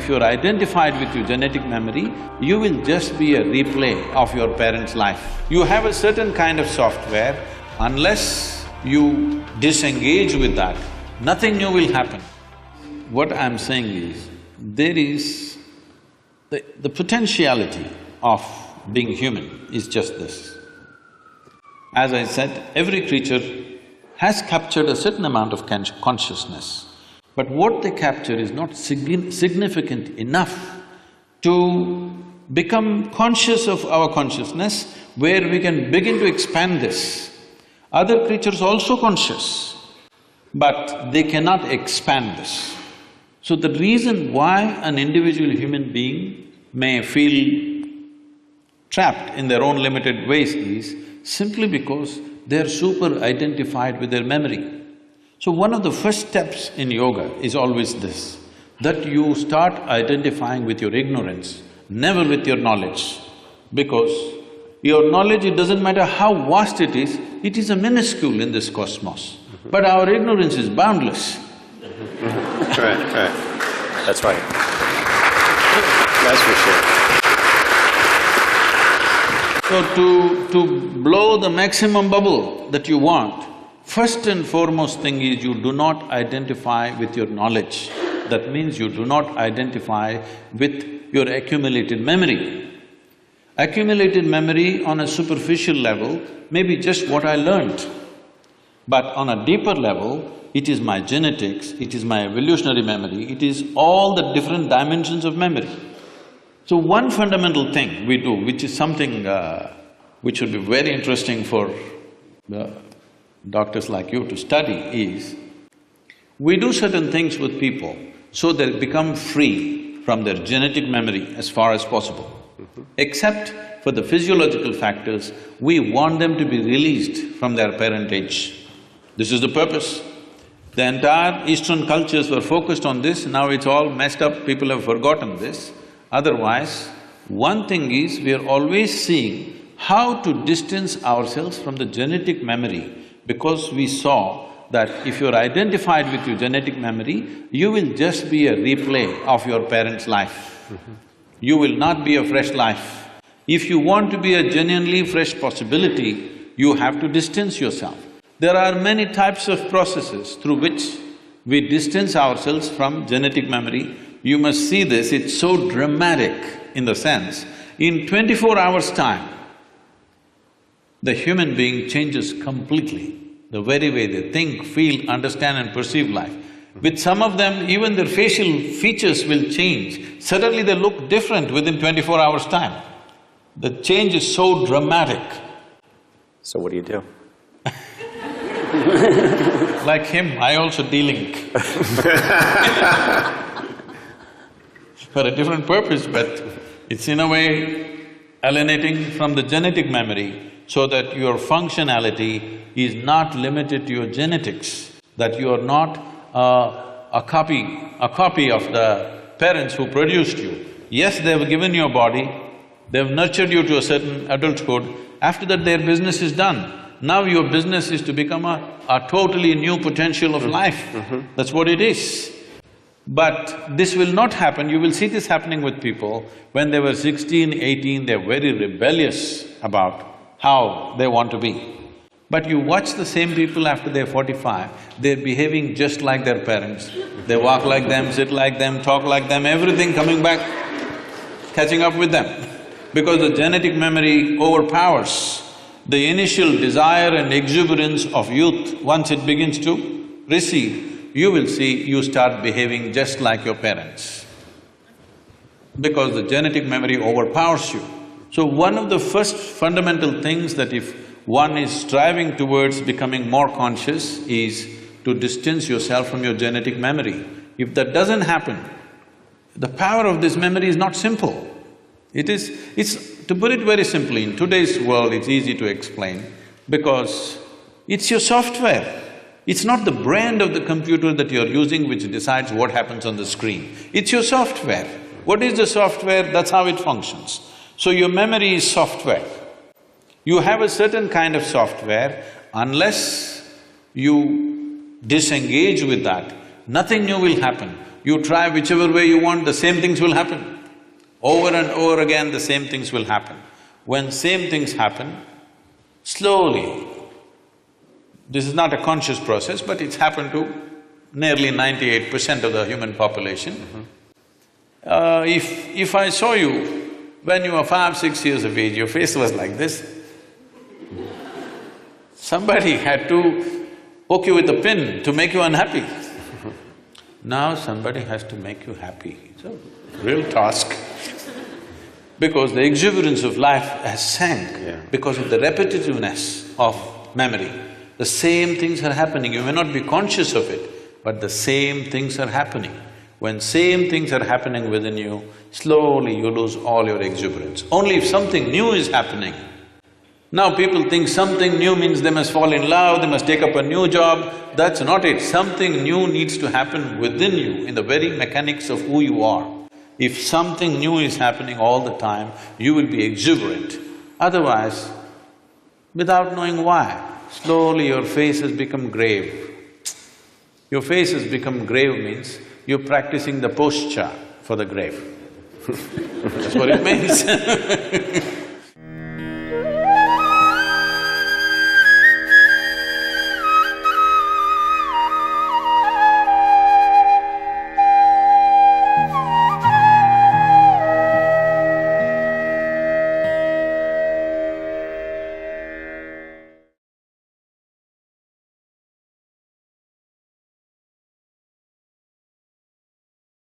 if you're identified with your genetic memory, you will just be a replay of your parents' life. You have a certain kind of software, unless you disengage with that, nothing new will happen. What I'm saying is, there is… the potentiality of being human is just this. As I said, every creature has captured a certain amount of consciousness, but what they capture is not significant enough to become conscious of our consciousness, where we can begin to expand this. Other creatures also conscious, but they cannot expand this. So the reason why an individual human being may feel trapped in their own limited ways is simply because they're super identified with their memory. So one of the first steps in yoga is always this, that you start identifying with your ignorance, never with your knowledge. Because your knowledge, it doesn't matter how vast it is a minuscule in this cosmos. But our ignorance is boundless. Right. That's right. That's for sure. So to blow the maximum bubble that you want, first and foremost thing is you do not identify with your knowledge. That means you do not identify with your accumulated memory. Accumulated memory on a superficial level may be just what I learned, but on a deeper level, it is my genetics, it is my evolutionary memory, it is all the different dimensions of memory. So one fundamental thing we do, which is something which would be very interesting for doctors like you to study, is we do certain things with people so they become free from their genetic memory as far as possible. Except for the physiological factors, we want them to be released from their parentage. This is the purpose. The entire Eastern cultures were focused on this, now it's all messed up, people have forgotten this. Otherwise, one thing is, we are always seeing how to distance ourselves from the genetic memory, because we saw that if you're identified with your genetic memory, you will just be a replay of your parents' life. You will not be a fresh life. If you want to be a genuinely fresh possibility, you have to distance yourself. There are many types of processes through which we distance ourselves from genetic memory. You must see this, it's so dramatic in the sense, in 24 hours' time, the human being changes completely, the very way they think, feel, understand and perceive life. With some of them, even their facial features will change. Suddenly they look different within 24 hours' time. The change is so dramatic. So what do you do? Like him, I also de-link. For a different purpose, but it's in a way alienating from the genetic memory so that your functionality is not limited to your genetics, that you are not a copy of the parents who produced you. Yes, they've given you a body, they've nurtured you to a certain adulthood, after that their business is done. Now your business is to become a totally new potential of life. That's what it is. But this will not happen, you will see this happening with people. When they were 16, 18, they're very rebellious about how they want to be. But you watch the same people after they're 45, they're behaving just like their parents. They walk like them, sit like them, talk like them, everything coming back, catching up with them. Because the genetic memory overpowers the initial desire and exuberance of youth. Once it begins to recede, you will see you start behaving just like your parents, because the genetic memory overpowers you. So one of the first fundamental things that if one is striving towards becoming more conscious is to distance yourself from your genetic memory. If that doesn't happen, the power of this memory is not simple. To put it very simply, in today's world it's easy to explain because it's your software. It's not the brand of the computer that you're using which decides what happens on the screen. It's your software. What is the software? That's how it functions. So your memory is software. You have a certain kind of software, unless you disengage with that, nothing new will happen. You try whichever way you want, the same things will happen. Over and over again, the same things will happen. When same things happen, slowly, this is not a conscious process, but it's happened to nearly 98% of the human population. If I saw you when you were 5, 6 years of age, your face was like this, somebody had to poke you with a pin to make you unhappy. Now somebody has to make you happy. It's a real task. Because the exuberance of life has sank because of the repetitiveness of memory. The same things are happening, you may not be conscious of it, but the same things are happening. When same things are happening within you, slowly you lose all your exuberance. Only if something new is happening. Now people think something new means they must fall in love, they must take up a new job. That's not it. Something new needs to happen within you, in the very mechanics of who you are. If something new is happening all the time, you will be exuberant. Otherwise, without knowing why, slowly your face has become grave. Your face has become grave means you're practicing the posture for the grave. That's what it means